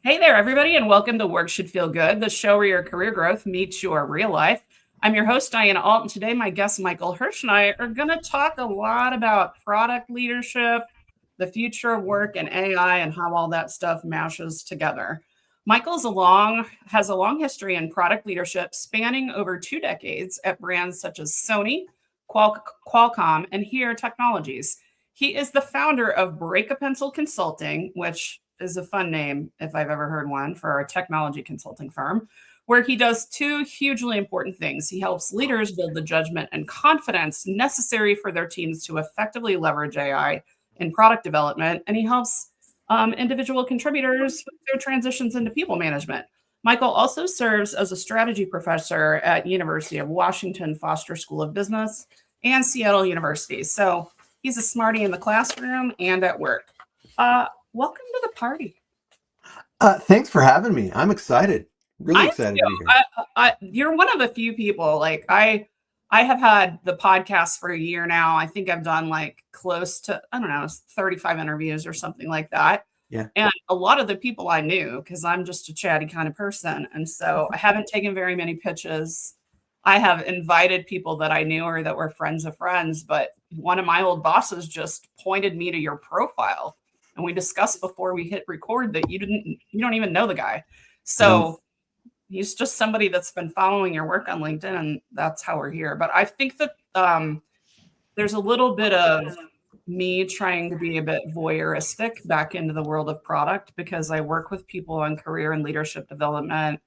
Hey there, everybody, and welcome to Work Should Feel Good, the show where your career growth meets your real life. I'm your host, Diana Alt, and today my guest, Michael Hirsch, and I are going to talk a lot about product leadership, the future of work, and AI, and how all that stuff mashes together. Michael has a long history in product leadership, spanning over 2 decades at brands such as Sony, Qualcomm, and Here Technologies. He is the founder of Break a Pencil Consulting, which is a fun name if I've ever heard one for a technology consulting firm, where he does two hugely important things. He helps leaders build the judgment and confidence necessary for their teams to effectively leverage AI in product development, and he helps individual contributors with their transitions into people management. Michael also serves as a strategy professor at University of Washington Foster School of Business and Seattle University. So he's a smarty in the classroom and at work. Welcome to the party. Thanks for having me. I'm excited. I Really am excited to be too. here. You're one of the few people. I have had the podcast for a year now. I think I've done like close to, I don't know, 35 interviews or something like that. Yeah. And a lot of the people I knew, because I'm just a chatty kind of person. And so I haven't taken very many pitches. I have invited people that I knew or that were friends of friends, but one of my old bosses just pointed me to your profile. And we discussed before we hit record that you don't even know the guy. No. So he's just somebody that's been following your work on LinkedIn, and that's how we're here. But I think that there's a little bit of me trying to be a bit voyeuristic back into the world of product because I work with people on career and leadership development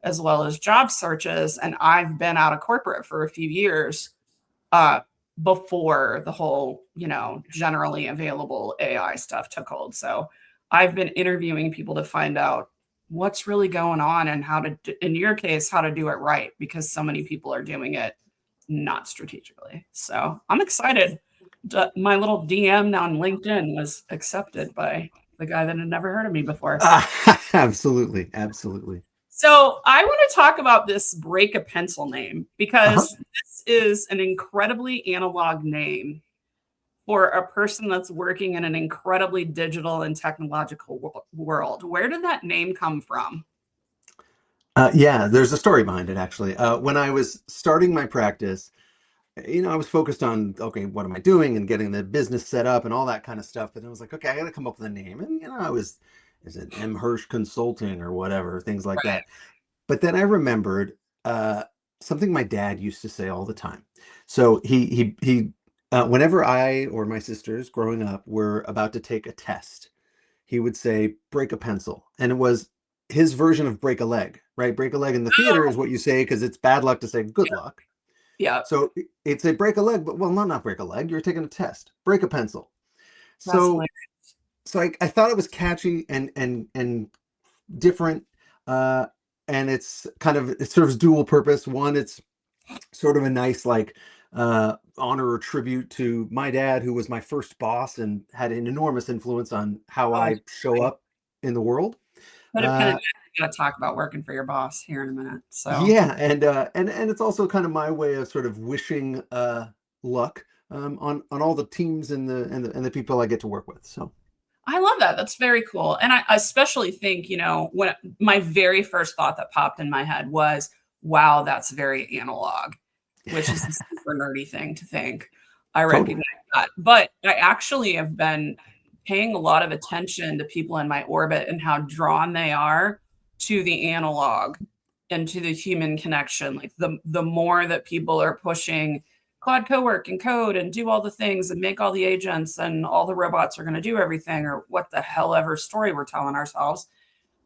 as well as job searches. And I've been out of corporate for a few years before the whole, generally available AI stuff took hold. So I've been interviewing people to find out what's really going on and how to, in your case, how to do it right, because so many people are doing it not strategically. So I'm excited. My little DM on LinkedIn was accepted by the guy that had never heard of me before. Absolutely. Absolutely. So I want to talk about this Break a Pencil name Uh-huh. because this is an incredibly analog name for a person that's working in an incredibly digital and technological world. Where did that name come from? Yeah, there's a story behind it, actually. When I was starting my practice, I was focused on, okay, what am I doing and getting the business set up and all that kind of stuff. But I was like, okay, I got to come up with a name. And, is it M. Hirsch Consulting or whatever, things like that. But then I remembered something my dad used to say all the time. So whenever I or my sisters growing up were about to take a test, he would say, break a pencil. And it was his version of break a leg, right? Break a leg in the theater is what you say because it's bad luck to say good luck. Yeah, So it's a break a leg, but well, not break a leg. You're taking a test. Break a pencil. that's So hilarious. I thought it was catchy and different. Uh, and it serves dual purpose. One, it's sort of a nice honor or tribute to my dad, who was my first boss and had an enormous influence on how Oh, I show boy. up in the world. Put a pin in Uh, it. We're going to talk about working for your boss here in a minute. So yeah, and it's also kind of my way of sort of wishing luck on all the teams and the people I get to work with. So I love that. That's very cool. And I especially think, when my very first thought that popped in my head was, wow, that's very analog, which is a super nerdy thing to think. I totally. recognize that. But I actually have been paying a lot of attention to people in my orbit and how drawn they are to the analog and to the human connection. Like the more that people are pushing Cloud Cowork and code and do all the things and make all the agents and all the robots are going to do everything, or what the hell ever story we're telling ourselves,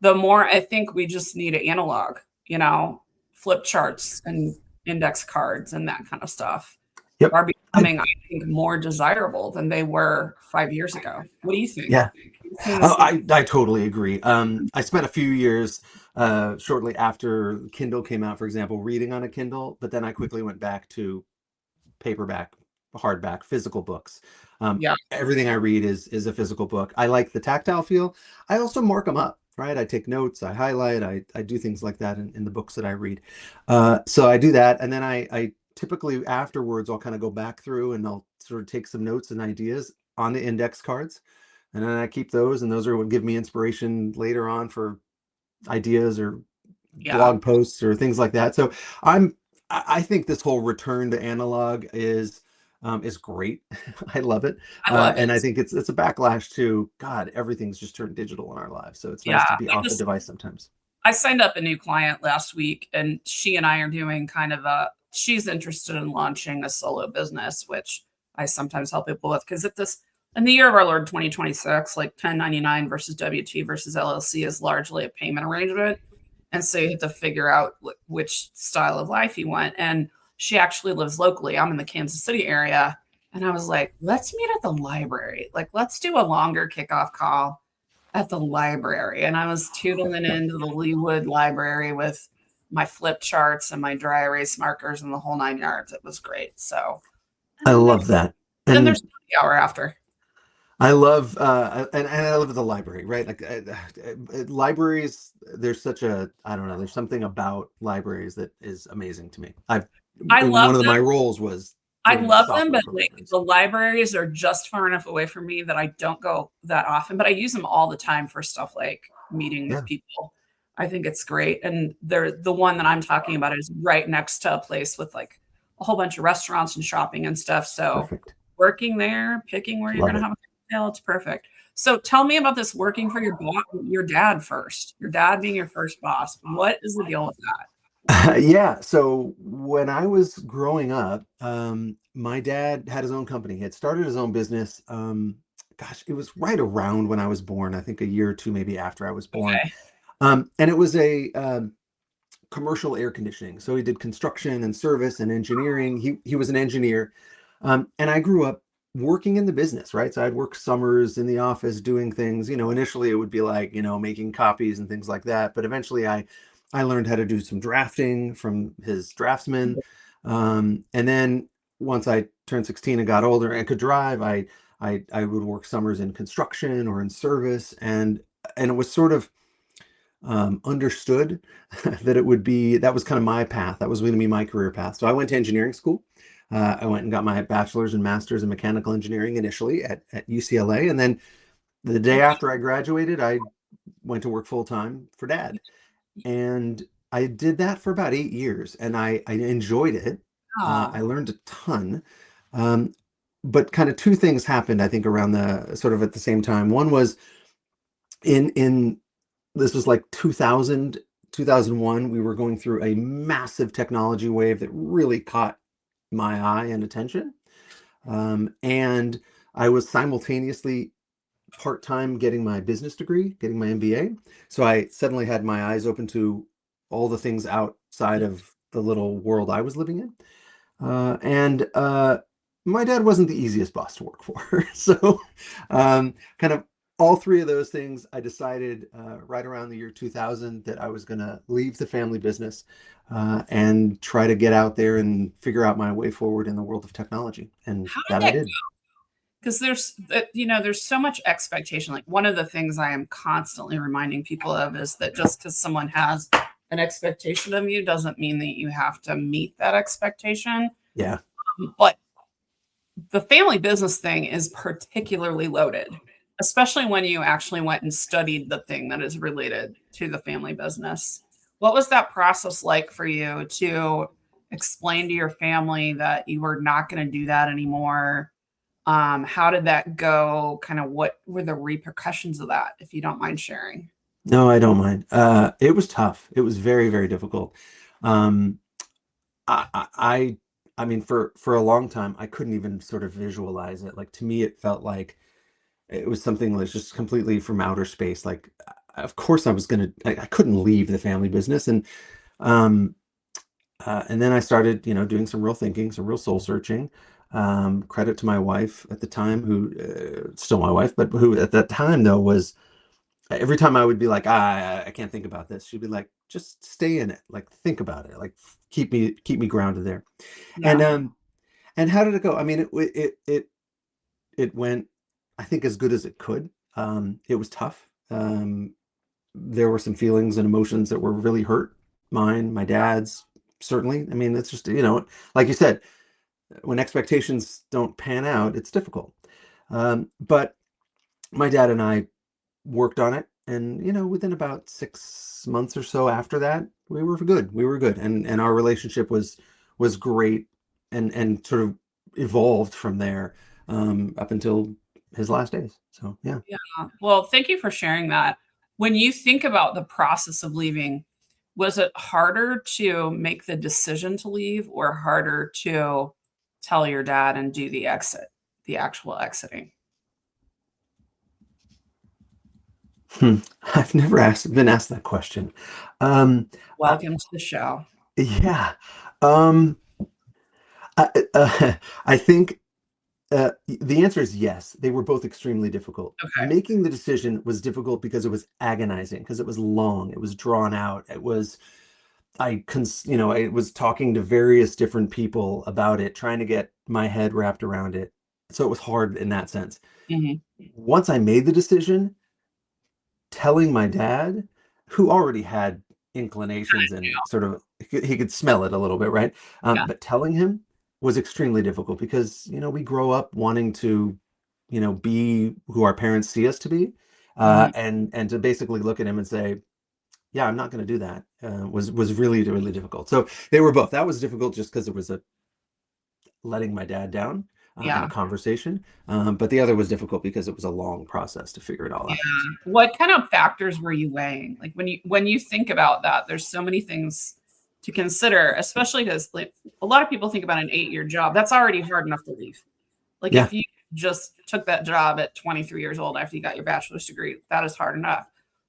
the more I think we just need an analog, flip charts and index cards and that kind of stuff Yep. are I, becoming, I think, more desirable than they were 5 years ago. What do you think? yeah. You seeing the Oh, same? I totally agree. I spent a few years shortly after Kindle came out, for example, reading on a Kindle, but then I quickly went back to paperback, hardback, physical books. Yeah. Everything I read is a physical book. I like the tactile feel. I also mark them up, right? I take notes, I highlight, I do things like that in the books that I read. So I do that, and then I typically afterwards I'll kind of go back through and I'll sort of take some notes and ideas on the index cards, and then I keep those, and those are what give me inspiration later on for ideas or Yeah, blog posts or things like that. So I'm I think this whole return to analog is great. I love it, I love and I it. think it's a backlash to God. Everything's just turned digital in our lives, so it's Yeah, nice to be off the device sometimes. I signed up a new client last week, and she and I are doing kind of a she's interested in launching a solo business, which I sometimes help people with because at this in the year of our Lord 2026, like 1099 versus W2 versus LLC is largely a payment arrangement. And so you have to figure out which style of life you want. And she actually lives locally. I'm in the Kansas City area. And I was like, let's meet at the library. Like, let's do a longer kickoff call at the library. And I was tootling into the Leewood Library with my flip charts and my dry erase markers and the whole 9 yards. It was great. So, and I then love that. there's And the hour after. I love and I love the library, right? Like libraries, there's such a I don't know, there's something about libraries that is amazing to me. I've I and love one of them. my roles was I doing love them, software but for like libraries. the libraries are just far enough away from me that I don't go that often, but I use them all the time for stuff like meeting with Yeah, people. I think it's great. And they're the one that I'm talking about is right next to a place with like a whole bunch of restaurants and shopping and stuff. So perfect. working there, picking where you're Love going to it. have a cocktail, it's perfect. So tell me about this working for your dad first. Your dad being your first boss. What is the deal with that? Yeah, so when I was growing up, my dad had his own company. He had started his own business. Gosh, it was right around when I was born, I think a year or two maybe after I was born. Okay. And it was a commercial air conditioning. So he did construction and service and engineering. He was an engineer, and I grew up working in the business, right? So I'd work summers in the office doing things. Initially it would be like making copies and things like that, but eventually I learned how to do some drafting from his draftsman, and then once I turned 16 and got older and could drive, I would work summers in construction or in service, and it was sort of understood that it would be that was kind of my path. That was going to be my career path. So I went to engineering school. I went and got my bachelor's and master's in mechanical engineering initially at UCLA, and then the day after I graduated, I went to work full time for Dad, and I did that for about 8 years, and I enjoyed it. Oh, I learned a ton. Um, but kind of two things happened, I think, around the sort of at the same time. One was in this was like 2000, 2001. We were going through a massive technology wave that really caught my eye and attention. And I was simultaneously part-time getting my business degree, getting my MBA. So I suddenly had my eyes open to all the things outside of the little world I was living in. And my dad wasn't the easiest boss to work for. So, kind of all three of those things, I decided right around the year 2000 that I was going to leave the family business and try to get out there and figure out my way forward in the world of technology. And how that did I that did. because there's so much expectation. Like one of the things I am constantly reminding people of is that just because someone has an expectation of you doesn't mean that you have to meet that expectation. Yeah. But the family business thing is particularly loaded, especially when you actually went and studied the thing that is related to the family business. What was that process like for you to explain to your family that you were not going to do that anymore? How did that go? Kind of what were the repercussions of that, if you don't mind sharing? No, I don't mind. It was tough. It was very, very difficult. Um, I mean, for a long time, I couldn't even sort of visualize it. Like to me, it felt like it was something that's just completely from outer space. Like, of course, I couldn't leave the family business, um, and then I started, doing some real thinking, some real soul searching. Credit to my wife at the time, who still my wife, but who at that time though was every time I would be like, I can't think about this. She'd be like, just stay in it, like think about it, like keep me grounded there. And Yeah. um, and how did it go? I mean, it went, I think, as good as it could. It was tough. There were some feelings and emotions that were really hurt. Mine, my dad's, certainly. I mean, it's just, like you said, when expectations don't pan out, it's difficult. But my dad and I worked on it, And within about 6 months or so after that, we were good. We were good, and our relationship was great, and sort of evolved from there, up until his last days. So yeah. Yeah. Well, thank you for sharing that. When you think about the process of leaving, was it harder to make the decision to leave or harder to tell your dad and do the exit, the actual exiting? Hmm. I've never been asked that question. Um, I, Welcome to the show. yeah. Um, I think the answer is yes. They were both extremely difficult. Okay. Making the decision was difficult because it was agonizing, because it was long, it was drawn out. I was talking to various different people about it, trying to get my head wrapped around it. So it was hard in that sense. Mhm. Once I made the decision, telling my dad, who already had inclinations and sort of he could smell it a little bit, right? Yeah. But telling him was extremely difficult because we grow up wanting to, be who our parents see us to be, Mhm. and to basically look at him and say, "Yeah, I'm not going to do that," was really really difficult. So they were both. That was difficult just because it was a letting my dad down in a Yeah. conversation, but the other was difficult because it was a long process to figure it all Yeah. out. What kind of factors were you weighing? Like when you think about that, there's so many things to consider, especially because like a lot of people think about an 8-year job. That's already hard enough to leave. Like Yeah, if you just took that job at 23 years old after you got your bachelor's degree, that is hard enough.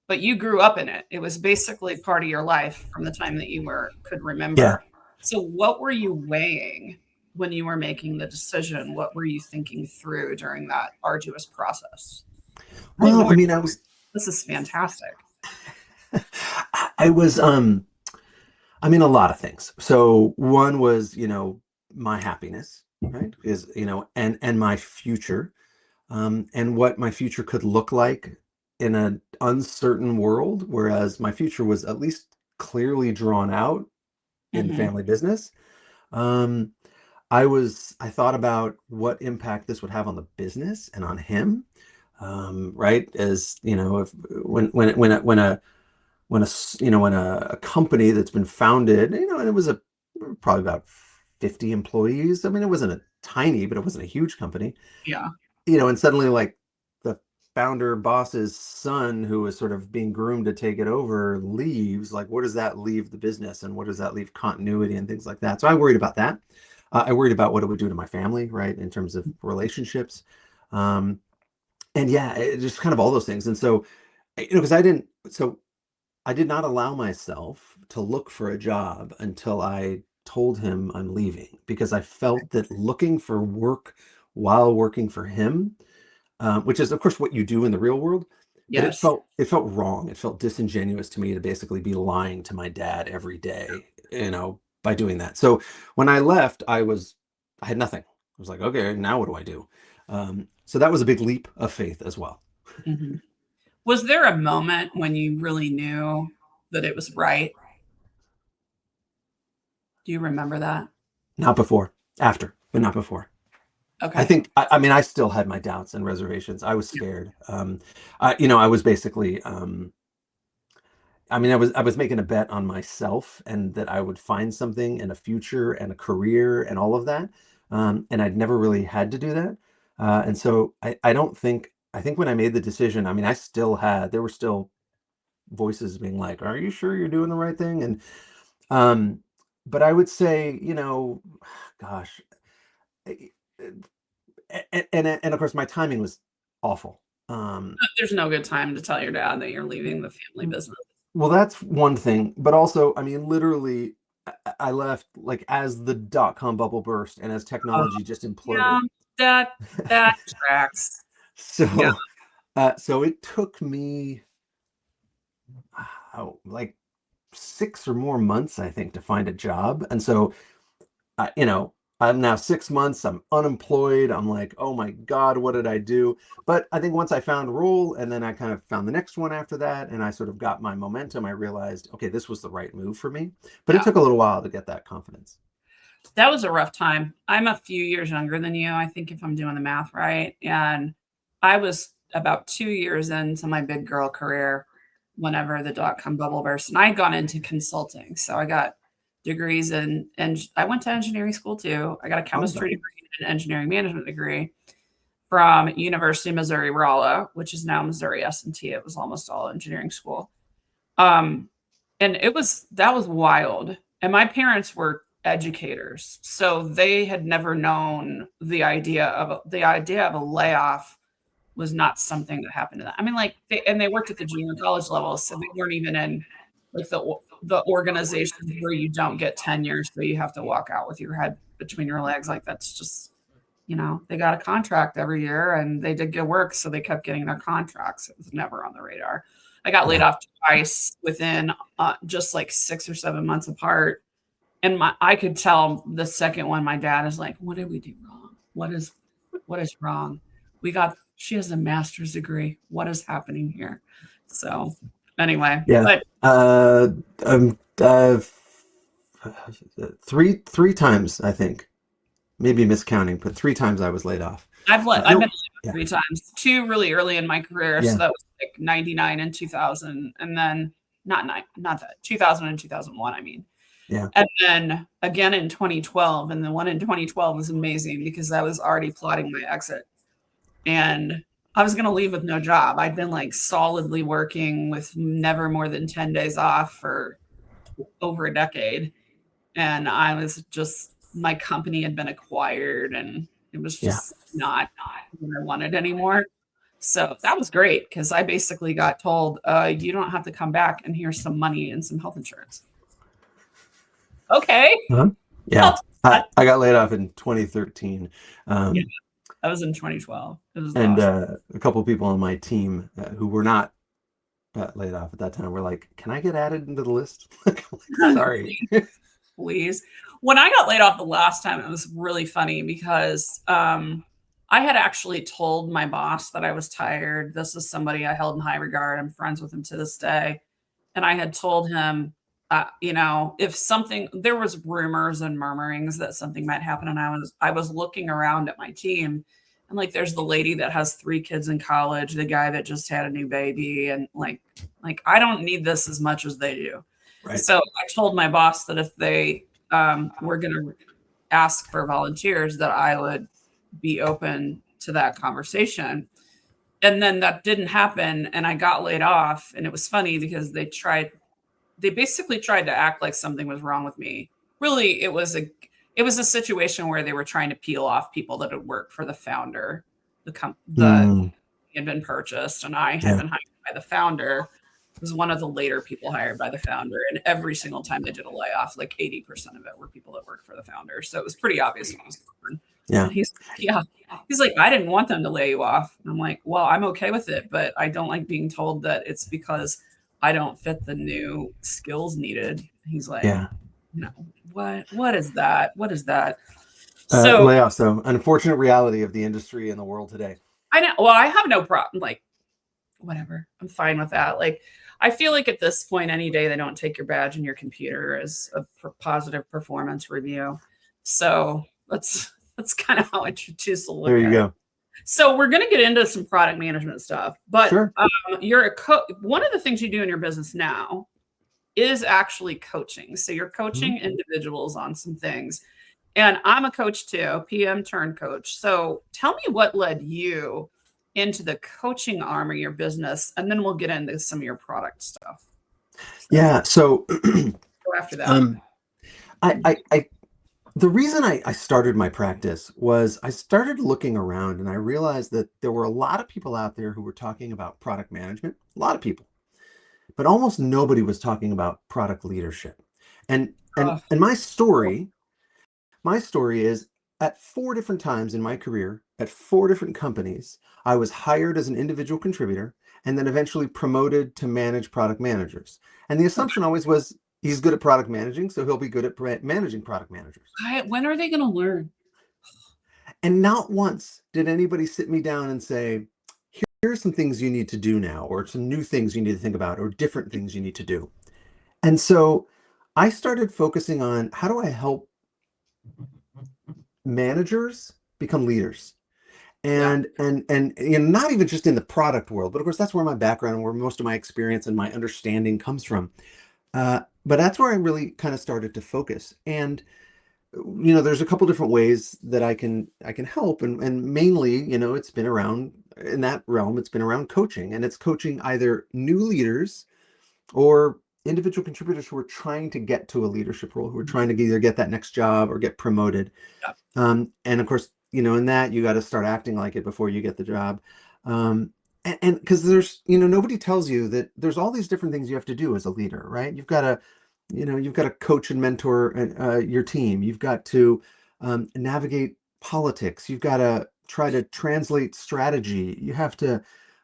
But you grew up in it. It was basically part of your life from the time that you could yeah. remember. So what were you weighing when you were making the decision? What were you thinking through during that arduous process? I didn't know Well, I where mean, I was this is fantastic. I was I mean a lot of things. So one was, my happiness, right? Is, and my future, and what my future could look like in an uncertain world, whereas my future was at least clearly drawn out in the Mhm. family business. Um, I thought about what impact this would have on the business and on him. Right? As if when a company that's been founded, and it was probably about 50 employees. I mean, it wasn't a tiny, but it wasn't a huge company. Yeah. And suddenly, like, the founder boss's son, who was sort of being groomed to take it over, leaves. Like, what does that leave the business, and what does that leave continuity and things like that? So I worried about that. I worried about what it would do to my family, right, in terms of relationships. Um, and yeah, just kind of all those things. And so, because I did not allow myself to look for a job until I told him I'm leaving, because I felt that looking for work while working for him, which is of course what you do in the real world, but it Yes. felt wrong. It felt disingenuous to me to basically be lying to my dad every day, by doing that. So when I left, I had nothing. I was like, okay, now what do I do? So that was a big leap of faith as well. Mhm. Was there a moment when you really knew that it was right? Do you remember that? Not before, after, but not before. I Okay. think I mean I still had my doubts and reservations. I was Yeah. scared. I was basically I mean I was making a bet on myself, and that I would find something and a future and a career and all of that. And I'd never really had to do that. And so I don't think I think when I made the decision, I mean there were still voices being like, "Are you sure you're doing the right thing?" And um but I would say, gosh, and of course my timing was awful. There's no good time to tell your dad that you're leaving the family business. Well, that's one thing, but also, I mean, literally, I left like as the dot-com bubble burst and as Oh, technology just yeah, imploded. that tracks. Yeah. So, so it took me, like 6 or more months, I think, to find a job. And so, I, you know, I'm now 6 months, I'm unemployed. I'm like, oh my God, what did I do? But I think once I found a role, and then I kind of found the next one after that, and I sort of got my momentum, I realized, okay, this was the right move for me. But it Yeah. took a little while to get that confidence. That was a rough time. I'm a few years younger than you, I think, if I'm doing the math right, and I was about 2 years into my big girl career, whenever the dot-com bubble burst. And I had gone into consulting. So I got degrees and I went to engineering school too. I got a chemistry degree and an engineering management degree from University of Missouri Rolla, which is now Missouri S&T. It was almost all engineering school. Um, and that was wild. And my parents were educators, so they had never known the idea of a layoff was not something that happened to them. I mean, like they worked at the junior college level, so they weren't even in like the organizations where you don't get tenure, so you have to walk out with your head between your legs. Like that's just, they got a contract every year and they did good work, so they kept getting their contracts. It was never on the radar. I got laid off twice within just like 6 or 7 months apart. And I could tell the second one, my dad is like, what did we do wrong? What is wrong? She has a master's degree. What is happening here? So anyway, Yeah. but three times, I think, maybe miscounting, but 3 times I was laid off. I've been laid off 3 times, 2 really early in my career. Yeah. So that was like 99 and 2000. And then not 2000 and 2001, I mean. Yeah. And then again in 2012. And the one in 2012 was amazing because I was already plotting my exit. And I was going to leave with no job. I'd been like solidly working with never more than 10 days off for over a decade. And my company had been acquired and it was just not what I wanted anymore. So that was great because I basically got told, you don't have to come back and here's some money and some health insurance. Okay. Yeah. I got laid off in 2013. That was in 2012. It was and awesome. A couple of people on my team who were not laid off at that time were like, can I get added into the list? Sorry. Please. When I got laid off the last time, it was really funny because I had actually told my boss that I was tired. This is somebody I held in high regard. I'm friends with him to this day. And I had told him, if there was rumors and murmurings that something might happen. And I was looking around at my team and like, there's the lady that has 3 kids in college, the guy that just had a new baby. And like, I don't need this as much as they do. Right. So I told my boss that if they were going to ask for volunteers, that I would be open to that conversation. And then that didn't happen. And I got laid off. And it was funny because they basically tried to act like something was wrong with me. Really, it was a situation where they were trying to peel off people that had worked for the founder. The had been purchased, and I had been hired by the founder. It was one of the later people hired by the founder, and every single time they did a layoff, like 80% of it were people that worked for the founder. So it was pretty obvious what was going on. Yeah. He's like, I didn't want them to lay you off. And I'm like, well, I'm okay with it, but I don't like being told that it's because I don't fit the new skills needed. He's like, no, what is that? What is that? So layoffs, though, unfortunate reality of the industry and the world today. I know. Well, I have no problem. Like, whatever. I'm fine with that. Like, I feel like at this point, any day they don't take your badge and your computer as a positive performance review. So that's kind of how I choose to look at it. There you go. So we're going to get into some product management stuff, but sure. You're one of the things you do in your business now is actually coaching. So you're coaching individuals on some things, and I'm a coach too, PM turned coach. So tell me what led you into the coaching arm of your business, and then we'll get into some of your product stuff. So go after that. The reason I started my practice was I started looking around and I realized that there were a lot of people out there who were talking about product management, a lot of people, but almost nobody was talking about product leadership. And my story is at 4 different times in my career, at 4 different companies, I was hired as an individual contributor and then eventually promoted to manage product managers. And the assumption always was, he's good at product managing, so he'll be good at managing product managers. When are they going to learn? And not once did anybody sit me down and say, here are some things you need to do now, or some new things you need to think about, or different things you need to do. And so I started focusing on, how do I help managers become leaders? Yeah. And not even just in the product world, but of course that's where my background, where most of my experience and my understanding comes from. But that's where I really kind of started to focus. And there's a couple different ways that I can help, and mainly, it's been around in that realm. It's been around coaching, and it's coaching either new leaders or individual contributors who are trying to get to a leadership role, who are trying to either get that next job or get promoted. Yeah. And of course, in that you got to start acting like it before you get the job. And because there's, nobody tells you that there's all these different things you have to do as a leader, right? You've got to coach and mentor your team. You've got to navigate politics. You've got to try to translate strategy. You have to,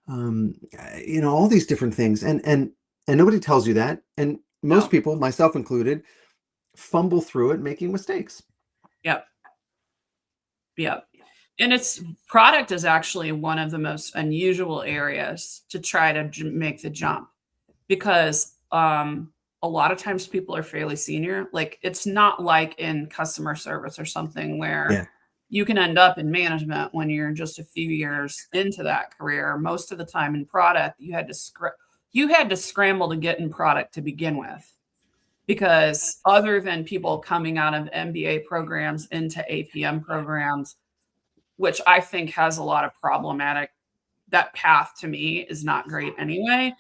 all these different things. And nobody tells you that. And most No. people, myself included, fumble through it, making mistakes. Yep. Yep. And it's product is actually one of the most unusual areas to try to make the jump because a lot of times people are fairly senior. Like it's not like in customer service or something where Yeah. you can end up in management when you're just a few years into that career. Most of the time in product, you had to scramble to get in product to begin with. Because other than people coming out of MBA programs into APM programs, which I think has a lot of problematic, that path to me is not great anyway.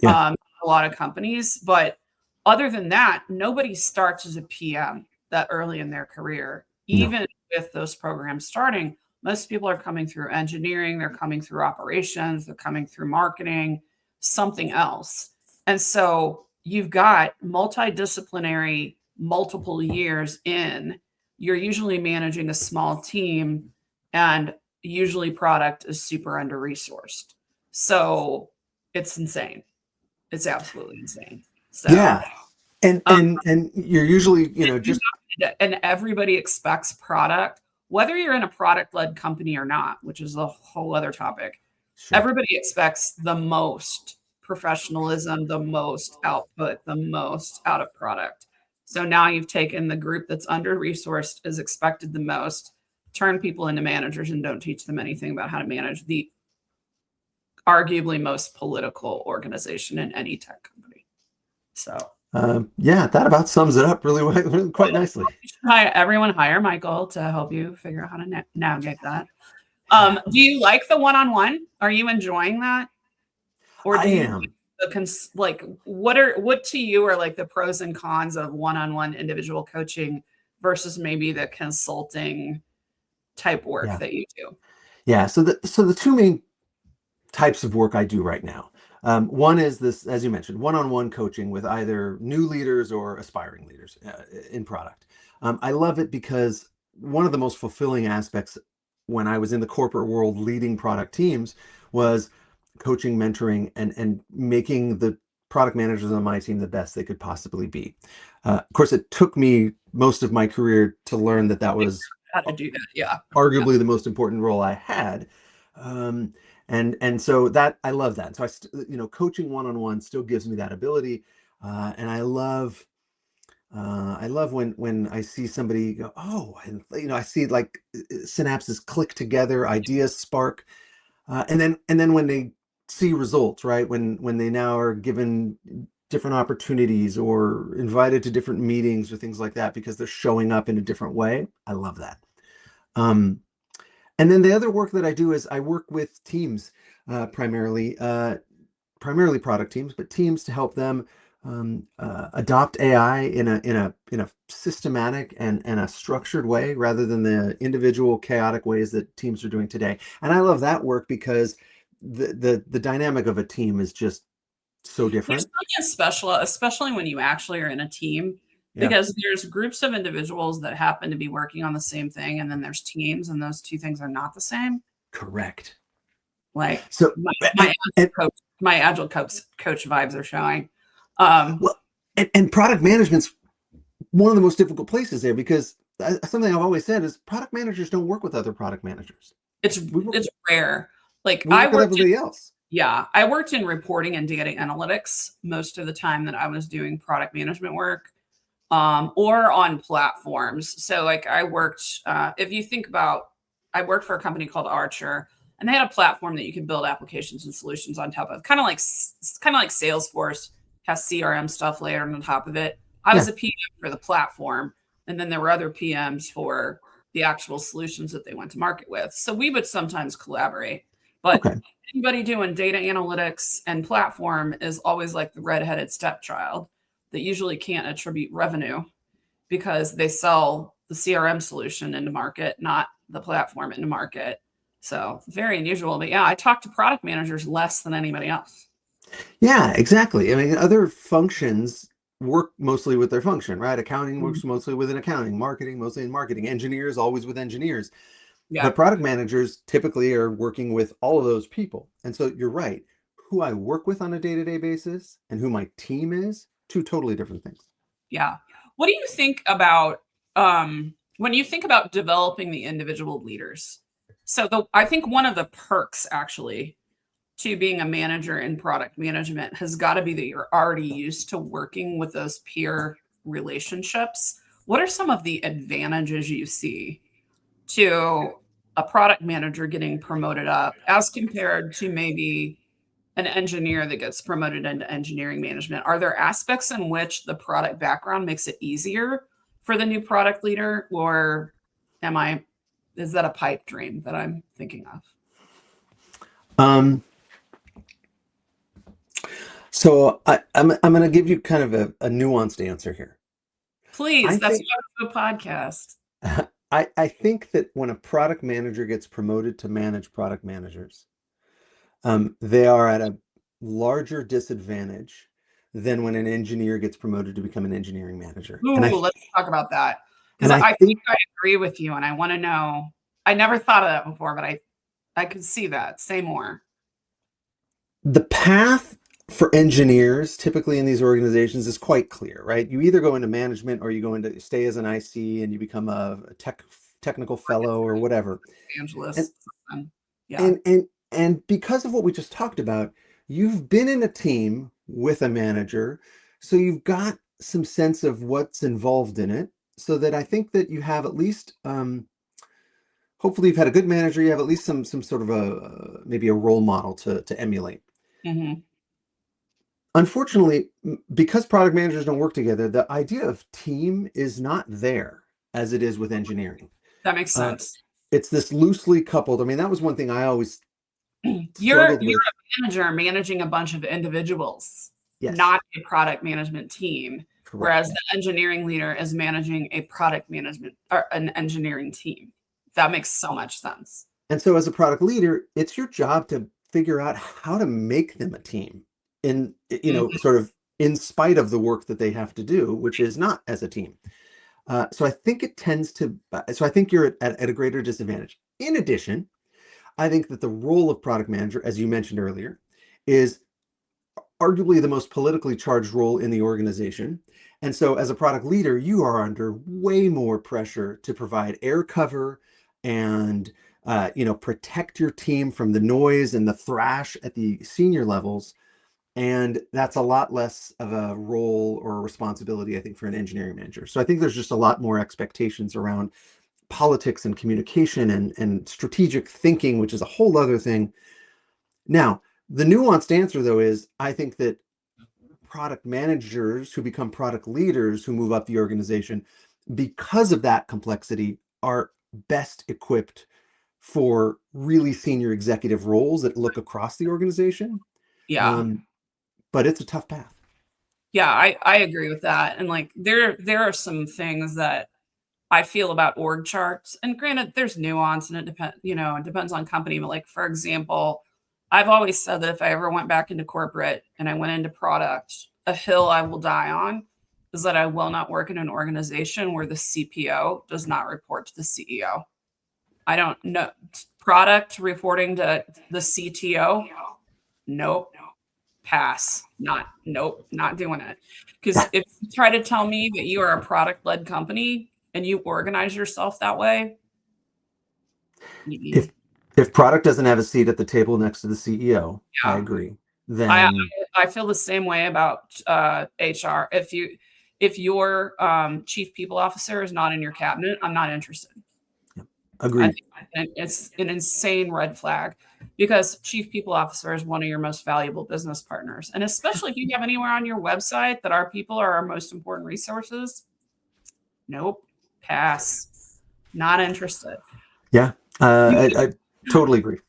Yeah. A lot of companies, but other than that, nobody starts as a PM that early in their career. No. Even with those programs starting, most people are coming through engineering, they're coming through operations, they're coming through marketing, something else. And so you've got multidisciplinary, multiple years in, you're usually managing a small team, and usually product is super under resourced. So it's insane. It's absolutely insane. So, Yeah. And um, and and you're usually, you just and everybody expects product, whether you're in a product-led company or not, which is a whole other topic. sure. Everybody expects the most professionalism, the most output, the most out of product. So now you've taken the group that's under-resourced, is expected the most, turn people into managers and don't teach them anything about how to manage the arguably most political organization in any tech company. So Yeah, that about sums it up really, really quite nicely. everyone hire Michael to help you figure out how to navigate that. Yeah, Do you like the one-on-one? Are you enjoying that? Or I do you am. like what to you are like the pros and cons of one-on-one individual coaching versus maybe the consulting type work Yeah. that you do? Yeah. So the two main types of work I do right now. One is this, as you mentioned, one-on-one coaching with either new leaders or aspiring leaders in product. I love it because one of the most fulfilling aspects when I was in the corporate world leading product teams was coaching, mentoring, and making the product managers on my team the best they could possibly be. Of course, it took me most of my career to learn that was How to do that? Yeah, yeah, arguably the most important role I had. Um, and so that I love that. So coaching one-on-one still gives me that ability, and I love when I see somebody go, oh, and I see like synapses click together, ideas spark, and then when they see results, right? When they now are given different opportunities or invited to different meetings or things like that because they're showing up in a different way. I love that. Um, and then the other work that I do is I work with teams, primarily product teams, but teams to help them adopt AI in a systematic and a structured way rather than the individual chaotic ways that teams are doing today. And I love that work because the dynamic of a team is just so there's different. something special, especially when you actually are in a team, Yeah, because there's groups of individuals that happen to be working on the same thing, and then there's teams, and those two things are not the same. correct. Like So my and, and my agile coach vibes are showing. Um, well, and product management's one of the most difficult places there because something I've always said is product managers don't work with other product managers. it's We work, it's rare. Like we work with everybody else. I worked in reporting and data analytics most of the time that I was doing product management work, or on platforms. So like I worked, if you think about, I worked for a company called Archer, and they had a platform that you could build applications and solutions on top of, kind of like Salesforce has CRM stuff layered on top of it. I was Yeah. a PM for the platform, and then there were other PMs for the actual solutions that they went to market with. So we would sometimes collaborate, but Okay. anybody doing data analytics and platform is always like the redheaded stepchild that usually can't attribute revenue because they sell the CRM solution into market, not the platform into market. So very unusual. But yeah, I talk to product managers less than anybody else. Yeah, exactly. I mean, other functions work mostly with their function, right? Accounting Mhm. works mostly within accounting, marketing mostly in marketing, engineers always with engineers. Yeah. But product managers typically are working with all of those people. And so you're right. Who I work with on a day-to-day basis and who my team is, two totally different things. Yeah. What do you think about when you think about developing the individual leaders? So I think one of the perks actually to being a manager in product management has got to be that you're already used to working with those peer relationships. What are some of the advantages you see to a product manager getting promoted up as compared to maybe an engineer that gets promoted into engineering management? Are there aspects in which the product background makes it easier for the new product leader, or am I is that a pipe dream that I'm thinking of? Um, so I'm going to give you kind of a nuanced answer here. Please, I that's think why I do a podcast. I think that when a product manager gets promoted to manage product managers, they are at a larger disadvantage than when an engineer gets promoted to become an engineering manager. Ooh, let's talk about that And because I I think think I agree with you, and I want to know. I never thought of that before, but I could see that. Say more. the path for engineers typically in these organizations is quite clear, right? You either go into management or you go into stay as an IC and you become a technical fellow or whatever. And Evangelists. Yeah. and because of what we just talked about, you've been in a team with a manager, so you've got some sense of what's involved in it. So that I think that you have at least, hopefully, you've had a good manager. You have at least some sort of a maybe a role model to emulate. Hmm. Unfortunately, because product managers don't work together, the idea of team is not there as it is with engineering. That makes Uh, sense. it's this loosely coupled. I mean, that was one thing I always You're struggled you're with. a manager managing a bunch of individuals, Yes, not a product management team, whereas correct. the engineering leader is managing a product management or an engineering team. That makes so much sense. And so, as a product leader, it's your job to figure out how to make them a team in, Mhm. sort of in spite of the work that they have to do, which is not as a team. So I think it tends to, so I think you're at a greater disadvantage. In addition, I think that the role of product manager, as you mentioned earlier, is arguably the most politically charged role in the organization. And so, as a product leader, you are under way more pressure to provide air cover and protect your team from the noise and the thrash at the senior levels. And that's a lot less of a role or a responsibility, I think, for an engineering manager. So I think there's just a lot more expectations around politics and communication and strategic thinking, which is a whole other thing. Now, the nuanced answer, though, is I think that product managers who become product leaders who move up the organization, because of that complexity, are best equipped for really senior executive roles that look across the organization. Yeah. Um, but it's a tough path. Yeah, I agree with that. And like there are some things that I feel about org charts. And granted, there's nuance and it depends on company. But like for example, I've always said that if I ever went back into corporate and I went into product, a hill I will die on is that I will not work in an organization where the CPO does not report to the CEO. I don't know product reporting to the CTO. Nope. Pass. Not doing it. Because if you try to tell me that you are a product led company and you organize yourself that way, if mm-mm. if product doesn't have a seat at the table next to the CEO, I Yeah, agree. I Then I feel the same way about HR. If your chief people officer is not in your cabinet, I'm not interested. Agreed. think it's an insane red flag because chief people officer is one of your most valuable business partners. And especially if you have anywhere on your website that our people are our most important resources, nope, pass, not interested. Yeah, You, I totally agree.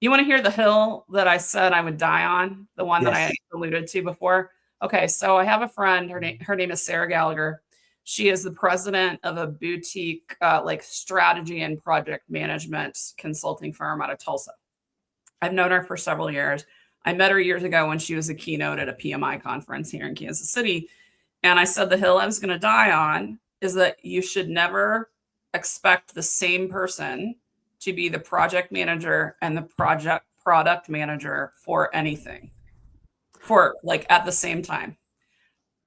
you want to hear the hill that I said I would die on, the one that I Yes. alluded to before? Okay, so I have a friend. Her name is Sarah Gallagher. She is the president of a boutique like strategy and project management consulting firm out of Tulsa. I've known her for several years. I met her years ago when she was a keynote at a PMI conference here in Kansas City. And I said the hill I was going to die on is that you should never expect the same person to be the project manager and the project product manager for anything for like at the same time.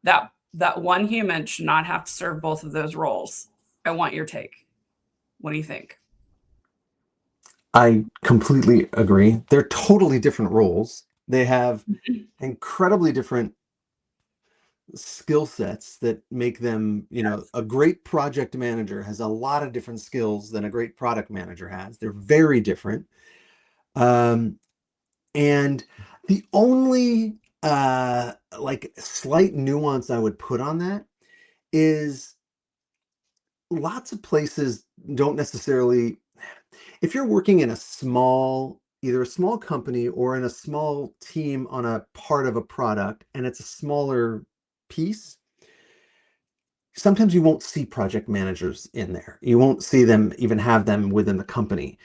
That one human should not have to serve both of those roles. I want your take. What do you think? I completely agree. They're totally different roles. They have incredibly different skill sets that make them, Yes. a great project manager has a lot of different skills than a great product manager has. They're very different. Um, and the only like slight nuance I would put on that is lots of places don't necessarily, if you're working in a small, either a small company or in a small team on a part of a product and it's a smaller piece, sometimes you won't see project managers in there. You won't see them, even have them within the company.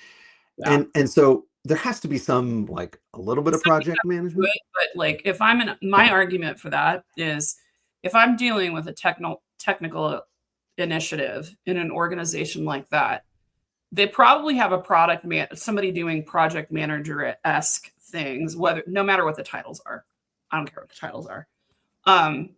Yeah. And so there has to be some, like, a little bit of Something project to management. it, but like if I'm in my argument for that is if I'm dealing with a technical initiative in an organization like that, they probably have a somebody doing project manager-esque things, whether no matter what the titles are. I don't care what the titles are. Um,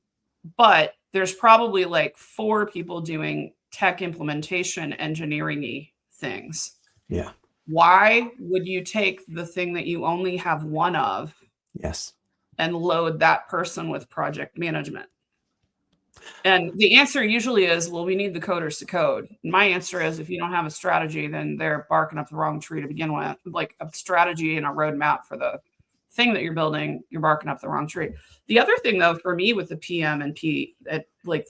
but there's probably like 4 people doing tech implementation engineering-y things. Yeah. Why would you take the thing that you only have one of Yes. and load that person with project management? And the answer usually is, well, we need the coders to code. My answer is, if you don't have a strategy, then they're barking up the wrong tree to begin with. Like a strategy and a roadmap for the thing that you're building, you're barking up the wrong tree. The other thing, though, for me with the PM and P, like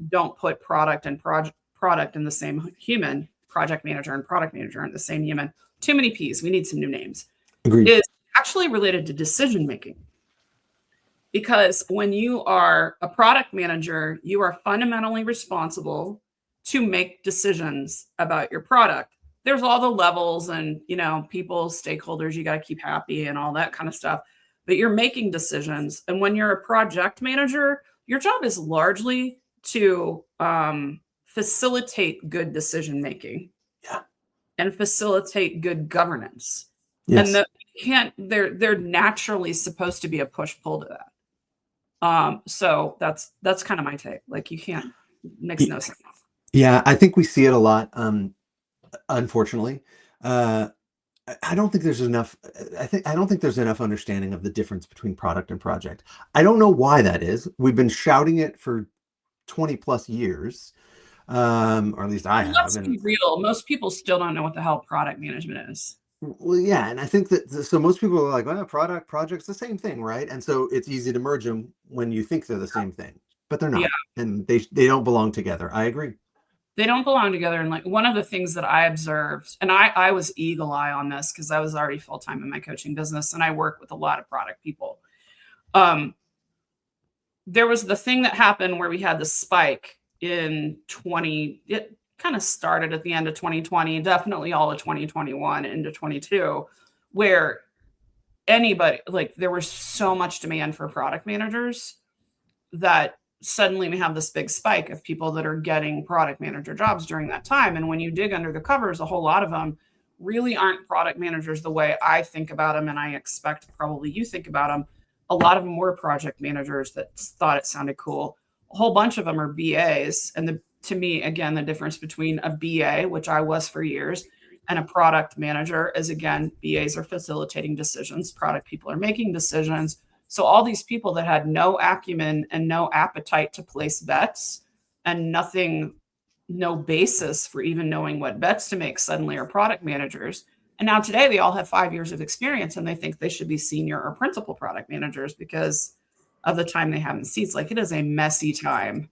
don't put product and product in the same human, project manager and product manager in the same human. Too many P's. We need some new names. Agreed. Is actually related to decision making. Because when you are a product manager, you are fundamentally responsible to make decisions about your product. There's all the levels and, people, stakeholders, you got to keep happy and all that kind of stuff. But you're making decisions. And when you're a project manager, your job is largely to facilitate good decision making Yeah. and facilitate good governance. And Yes. they're naturally supposed to be a push-pull to that. So that's kind of my take. Like you can't makes no sense. Yeah, I think we see it a lot, unfortunately. I don't think there's enough. I don't think there's enough understanding of the difference between product and project. I don't know why that is. We've been shouting it for 20 plus years, or at least I Well, have. let's And be real. Most people still don't know what the hell product management is. well, yeah, and I think that so most people are like, well, product, project's the same thing, right? And so it's easy to merge them when you think they're the same thing, but they're Yeah, not, and they don't belong together. I agree. they don't belong together. And like one of the things that I observed, and I was eagle eye on this because I was already full time in my coaching business, and I work with a lot of product people. Um, there was the thing that happened where we had the spike in 20. It kind of started at the end of 2020, definitely all of 2021 into 22, where anybody like there was so much demand for product managers that suddenly we have this big spike of people that are getting product manager jobs during that time. And when you dig under the covers, a whole lot of them really aren't product managers the way I think about them, and I expect probably you think about them. A lot of them were project managers that thought it sounded cool. A whole bunch of them are BAs, and to me, again, the difference between a BA, which I was for years, and a product manager is, again, BAs are facilitating decisions, product people are making decisions. So all these people that had no acumen and no appetite to place bets and no basis for even knowing what bets to make suddenly are product managers. And now today they all have 5 years of experience and they think they should be senior or principal product managers because of the time they have in seats. Like, it is a messy time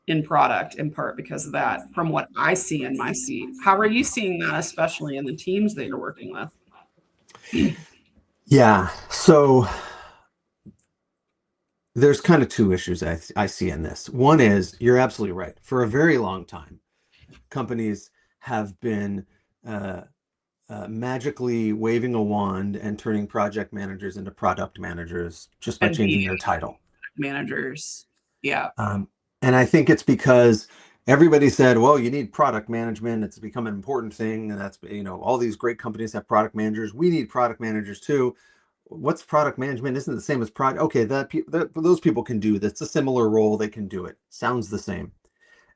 in product, in part because of that, from what I see in my seat. How are you seeing that, especially in the teams that you're working with? Yeah. So there's kind of two issues I see in this. One is, you're absolutely right. For a very long time, companies have been uh, magically waving a wand and turning project managers into product managers just by And being changing their title. managers. Yeah. Um, and I think it's because everybody said, well, you need product management. It's become an important thing. And that's, all these great companies have product managers. We need product managers too. What's product management? Isn't it the same as product? Okay, those people can do that's a similar role. They can do it. Sounds the same.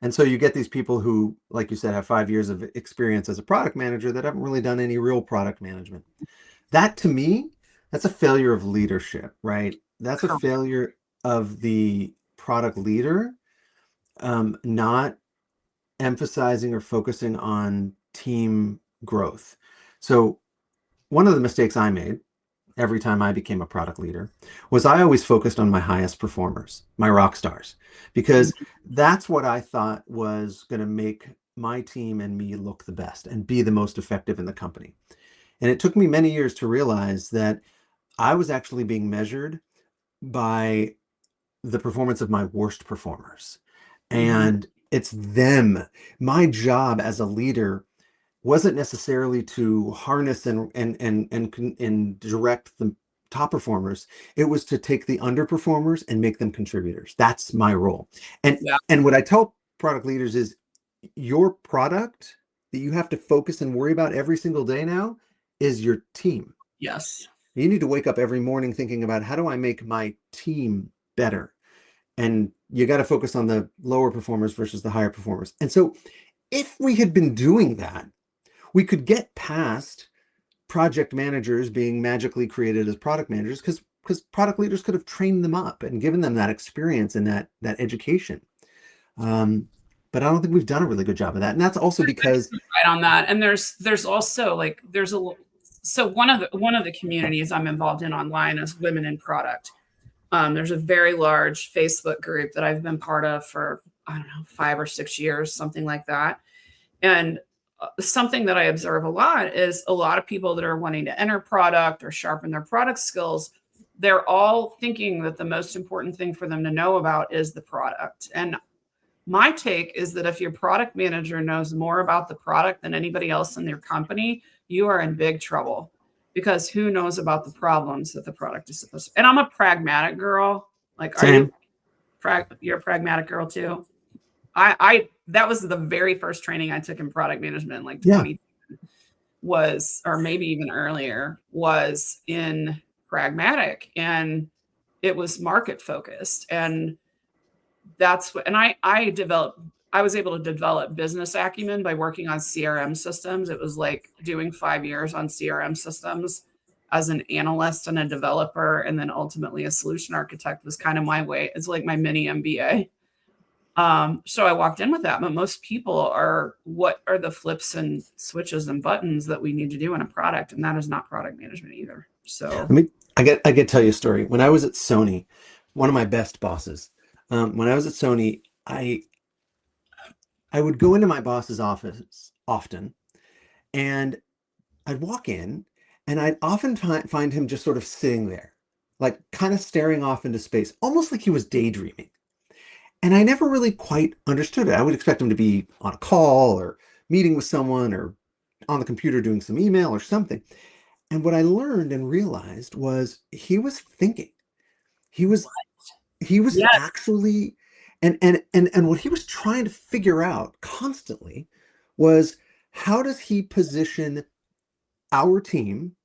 And so you get these people who, like you said, have 5 years of experience as a product manager that haven't really done any real product management. That, to me, that's a failure of leadership, right? That's a failure of the product leader, not emphasizing or focusing on team growth. So one of the mistakes I made every time I became a product leader was I always focused on my highest performers, my rock stars, because that's what I thought was going to make my team and me look the best and be the most effective in the company. And it took me many years to realize that I was actually being measured by the performance of my worst performers. And it's them. My job as a leader wasn't necessarily to harness and direct the top performers. It was to take the underperformers and make them contributors. That's my role. And Yeah. and what I tell product leaders is, your product that you have to focus and worry about every single day now is your team. Yes. You need to wake up every morning thinking about, how do I make my team better? And you got to focus on the lower performers versus the higher performers. And so if we had been doing that, we could get past project managers being magically created as product managers, because product leaders could have trained them up and given them that experience and that education. But I don't think we've done a really good job of that. And that's also because Right on that. And there's also like there's a so one of the communities I'm involved in online is women in product. There's a very large Facebook group that I've been part of for, I don't know, 5 or 6 years, something like that. And something that I observe a lot is a lot of people that are wanting to enter product or sharpen their product skills. They're all thinking that the most important thing for them to know about is the product. And my take is that if your product manager knows more about the product than anybody else in their company, you are in big trouble, because who knows about the problems that the product is supposed to. And I'm a pragmatic girl. Like, are you? same. You're a pragmatic girl too. I that was the very first training I took in product management, like Yeah. 20 was, or maybe even earlier, was in pragmatic, and it was market focused. And that's what, and I was able to develop business acumen by working on CRM systems. It was like doing 5 years on CRM systems as an analyst and a developer, and then ultimately a solution architect was kind of my way. It's like my mini MBA. So I walked in with that, but most people are, what are the flips and switches and buttons that we need to do in a product? And that is not product management either. I So mean, I get to tell you a story. When I was at Sony, one of my best bosses, when I was at Sony, I would go into my boss's office often, and I'd walk in, and I'd often find him just sort of sitting there, like kind of staring off into space, almost like he was daydreaming. And I never really quite understood it. I would expect him to be on a call or meeting with someone or on the computer doing some email or something. And what I learned and realized was he was thinking. He was he was yes, actually, and what he was trying to figure out constantly was, how does he position our team,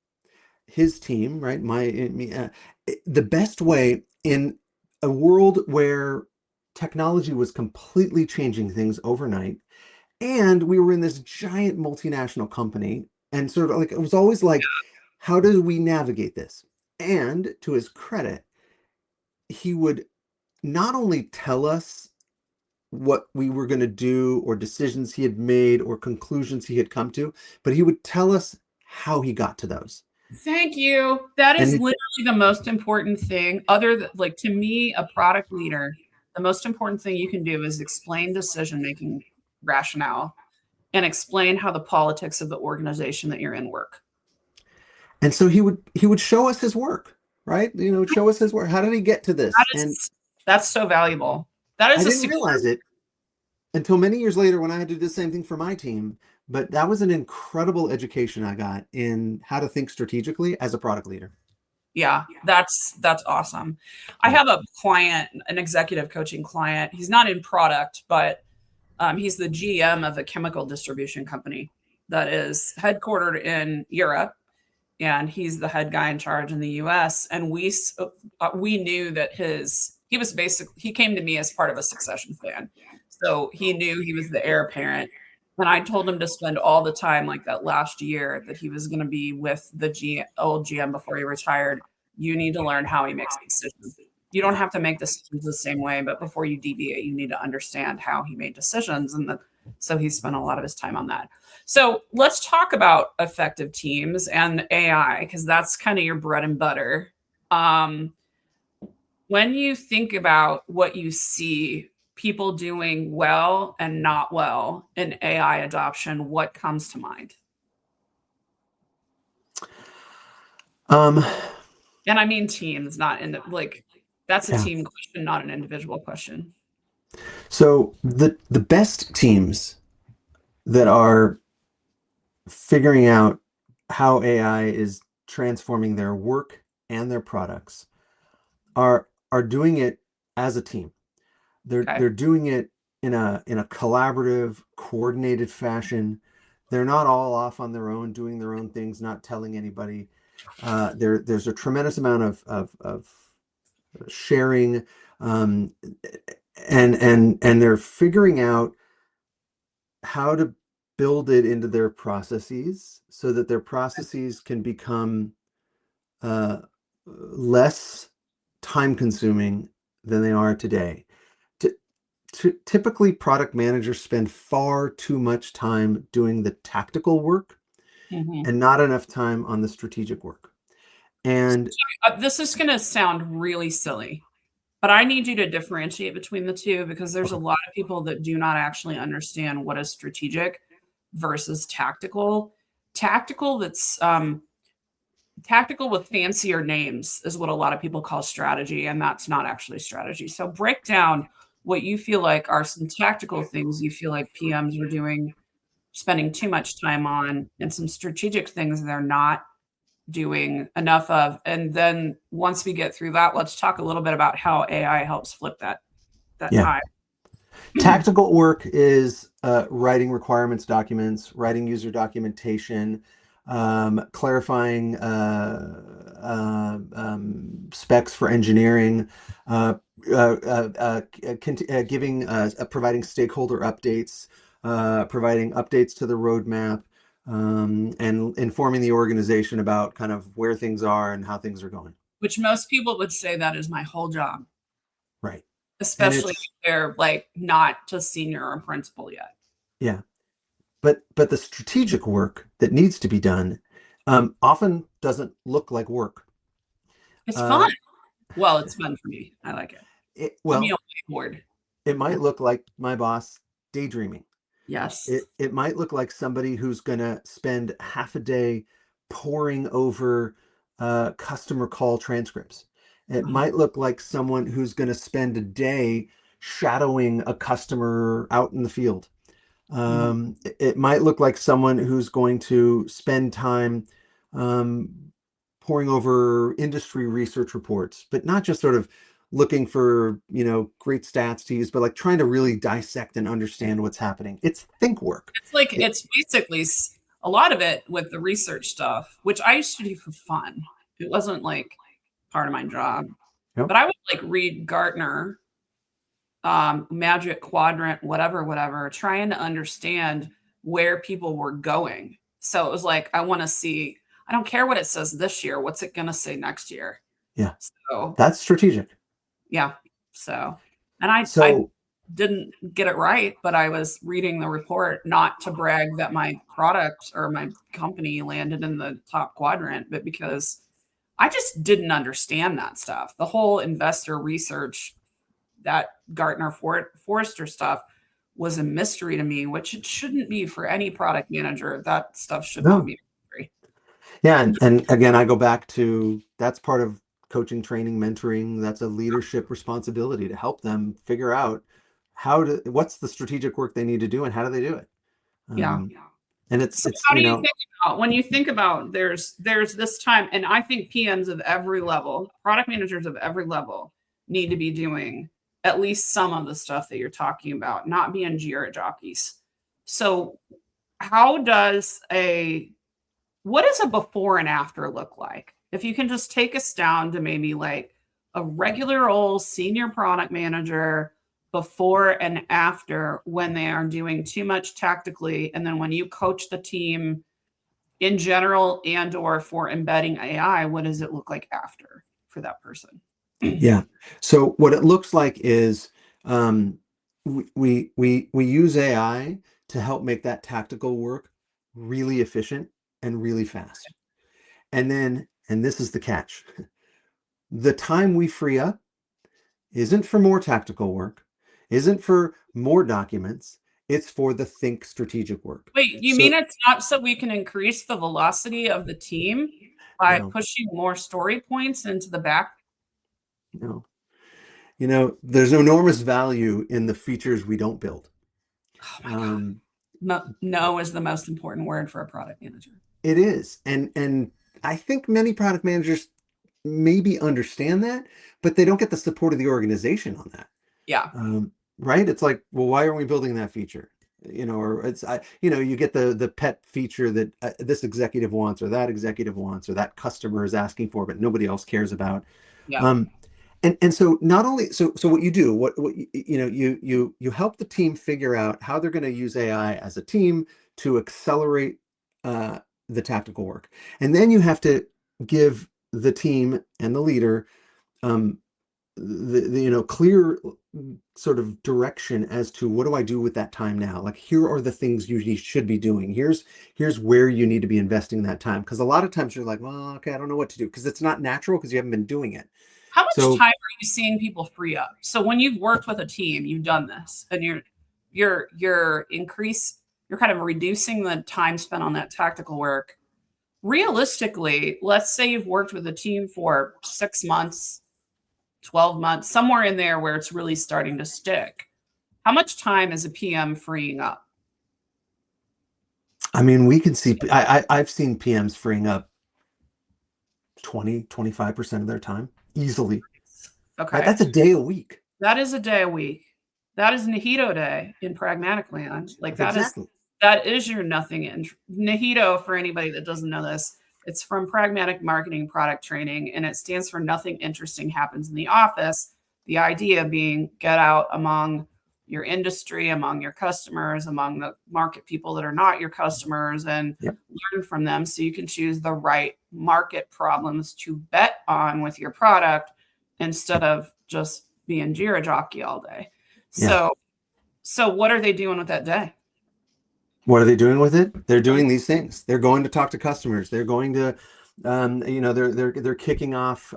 his team, right? The best way in a world where technology was completely changing things overnight, and we were in this giant multinational company, and sort of like, it was always like, how do we navigate this? And to his credit, he would not only tell us what we were going to do or decisions he had made or conclusions he had come to, but he would tell us how he got to those. Thank you. That And is literally the most important thing. Other than, like, to me, a product leader, the most important thing you can do is explain decision-making rationale and explain how the politics of the organization that you're in work. so he would show us his work, right? Show us his work. How did he get to That this? And is that's so valuable. That I is a didn't super realize it until many years later when I had to do the same thing for my team. But that was an incredible education I got in how to think strategically as a product leader. yeah, that's awesome. I Yeah. have a client, an executive coaching client. He's not in product, but he's the GM of a chemical distribution company that is headquartered in Europe, and he's the head guy in charge in the US. And we knew that he came to me as part of a succession plan, so he knew he was the heir apparent. And I told him to spend all the time, like that last year that he was going to be with the old GM before he retired. You need to learn how he makes decisions. You don't have to make decisions the same way, but before you deviate, you need to understand how he made decisions. So he spent a lot of his time on that. So let's talk about effective teams and AI, because that's kind of your bread and butter. Um, when you think about what you see people doing well and not well in AI adoption, what comes to mind? Um, And I mean teams, not in like that's a yeah. team question, not an individual question. So the best teams that are figuring out how AI is transforming their work and their products are doing it as a team. They're Okay. they're doing it in a collaborative, coordinated fashion. They're not all off on their own, doing their own things, not telling anybody. There's a tremendous amount of sharing, um, and they're figuring out how to build it into their processes so that their processes can become uh, less time consuming than they are today. T- Typically, product managers spend far too much time doing the tactical work Mhm. and not enough time on the strategic work. And This is going to sound really silly, but I need you to differentiate between the two, because there's a okay, lot of people that do not actually understand what is strategic versus tactical. Tactical that's tactical with fancier names is what a lot of people call strategy, and that's not actually strategy. So break down what you feel like are some tactical things you feel like PMs are doing, spending too much time on, and some strategic things they're not doing enough of. And then once we get through that, let's talk a little bit about how AI helps flip that yeah. time. Tactical work is writing requirements documents, writing user documentation, clarifying specs for engineering, uh, providing stakeholder updates, providing updates to the roadmap, and informing the organization about kind of where things are and how things are going. Which most people would say that is my whole job, Right. And especially if it's, they're like not to senior or principal yet. yeah. But the strategic work that needs to be done often doesn't look like work. It's fun. Uh, Well, it's fun for me. I like it. Put me well, on my board. it might Yeah. look like my boss daydreaming. Yes. It might look like somebody who's going to spend half a day poring over customer call transcripts. It Uh-huh. might look like someone who's going to spend a day shadowing a customer out in the field. Mhm. It might look like someone who's going to spend time um, poring over industry research reports, but not just sort of looking for, great stats to use, but like trying to really dissect and understand what's happening. It's think work. It's like It, it's basically a lot of it with the research stuff, which I used to do for fun. It wasn't like part of my job, yep. but I would like read Gartner, Magic Quadrant, whatever, trying to understand where people were going. So it was like, I want to see, I don't care what it says this year. What's it going to say next year? Yeah, So that's strategic. yeah. So, and I So didn't get it right, but I was reading the report not to brag that my product or my company landed in the top quadrant, but because I just didn't understand that stuff. The whole investor research, that Gartner Forrester stuff was a mystery to me, which it shouldn't be for any product manager. That stuff should not No. be a mystery. Yeah, and again, I go back to that's part of coaching, training, mentoring. That's a leadership responsibility to help them figure out what's the strategic work they need to do and how do they do it. Yeah. Um, and So it's how do you think about when you think about there's this time, and I think PMs of every level, product managers of every level need to be doing at least some of the stuff that you're talking about, not being Jira jockeys. So how does a what does a before and after look like? If you can just take us down to maybe like a regular old senior product manager before and after when they are doing too much tactically, and then when you coach the team in general and or for embedding AI, what does it look like after for that person? Yeah. So what it looks like is um, we use AI to help make that tactical work really efficient and really fast. And this is the catch. The time we free up isn't for more tactical work, isn't for more documents, it's for the think strategic work. Wait, you mean So, it's not so we can increase the velocity of the team by no, pushing more story points into the back? no. There's enormous value in the features we don't build. Oh my God. Um, No is the most important word for a product manager. it is. And I think many product managers maybe understand that, but they don't get the support of the organization on that. Yeah. Right? It's like, well, why aren't we building that feature? Or you get the pet feature that this executive wants, or that executive wants, or that customer is asking for, but nobody else cares about. Yeah. Um, and so not only so what you do, you help the team figure out how they're going to use AI as a team to accelerate uh, the tactical work, and then you have to give the team and the leader um, the clear sort of direction as to what do I do with that time now? Like, here are the things you should be doing. Here's where you need to be investing that time, because a lot of times you're like, well, okay, I don't know what to do, because it's not natural, because you haven't been doing it. How much So time are you seeing people free up? So when you've worked with a team, you've done this, and you're kind of reducing the time spent on that tactical work. Realistically, let's say you've worked with a team for 6 months, 12 months, somewhere in there where it's really starting to stick. How much time is a PM freeing up? I mean, we can see I've seen PMs freeing up 20-25% of their time easily. Right? Okay. That's a day a week. That is a day a week. That is Nahito day in pragmatic land. Like Exactly. that is your nothing in Nahito. For anybody that doesn't know this, it's from pragmatic marketing product training, and it stands for nothing interesting happens in the office. The idea being get out among your industry, among your customers, among the market people that are not your customers, and Yep. learn from them so you can choose the right market problems to bet on with your product instead of just being Jira jockey all day. Yeah. So what are they doing with that day? What are they doing with it? They're doing these things. They're going to talk to customers. They're going to, they're kicking off,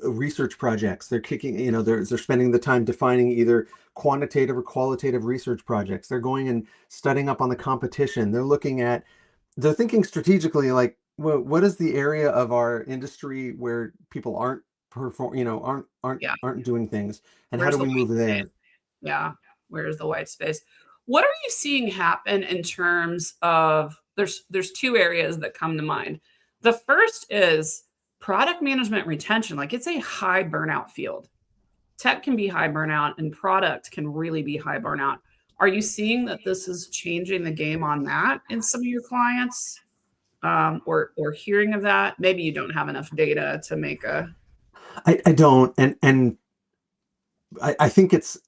research projects. They're kicking, they're spending the time defining either quantitative or qualitative research projects. They're going and studying up on the competition. They're thinking strategically, like, what is the area of our industry where people aren't perform, Yeah. aren't doing things, and how Where's do the we white move space? there? Yeah. Where's the white space? What are you seeing happen in terms of there's two areas that come to mind. The first is product management retention. Like it's a high burnout field. Tech can be high burnout and product can really be high burnout. Are you seeing that this is changing the game on that in some of your clients? Or hearing of that? Maybe you don't have enough data to make a I don't, and I think it's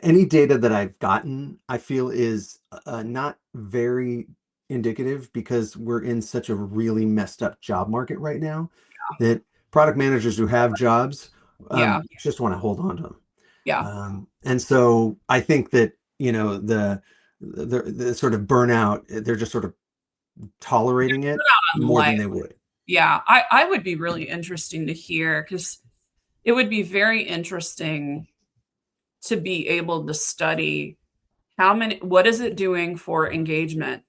any data that I've gotten, I feel is not very indicative, because we're in such a really messed up job market right now that product managers who have jobs yeah. just want to hold on to them. Yeah. And so I think that, the sort of burnout, they're just sort of tolerating it On more than life. they would. Yeah. I would be really interesting to hear because it would be very interesting to be able to study what is it doing for engagement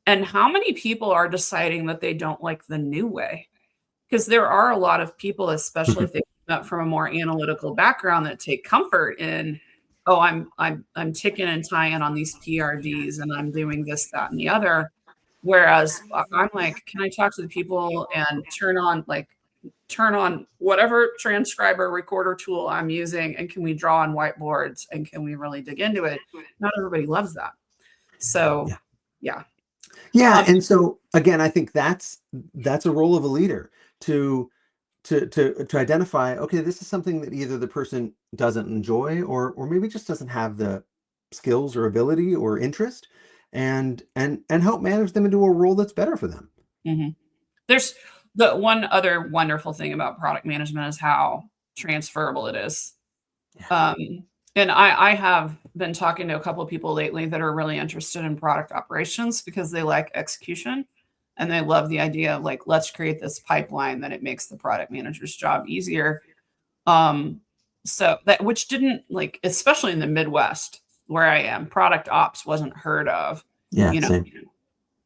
and how many people are deciding that they don't like the new way. Because there are a lot of people, especially if they come up from a more analytical background, that take comfort in, oh, I'm ticking and tying on these PRDs and I'm doing this, that, and the other. Whereas I'm like, can I talk to the people and turn on whatever transcriber recorder tool I'm using, and can we draw on whiteboards and can we really dig into it? Not everybody loves that. So Yeah. yeah. Yeah, Um, and so again, I think that's a role of a leader to to identify, okay, this is something that either the person doesn't enjoy or maybe just doesn't have the skills or ability or interest, and help manage them into a role that's better for them. mhm. There's the one other wonderful thing about product management is how transferable it is. Yeah. And I have been talking to a couple of people lately that are really interested in product operations because they like execution and they love the idea of like, let's create this pipeline that it makes the product manager's job easier. Um, so that which didn't like, especially in the Midwest where I am, product ops wasn't heard of, Yeah, you know, same.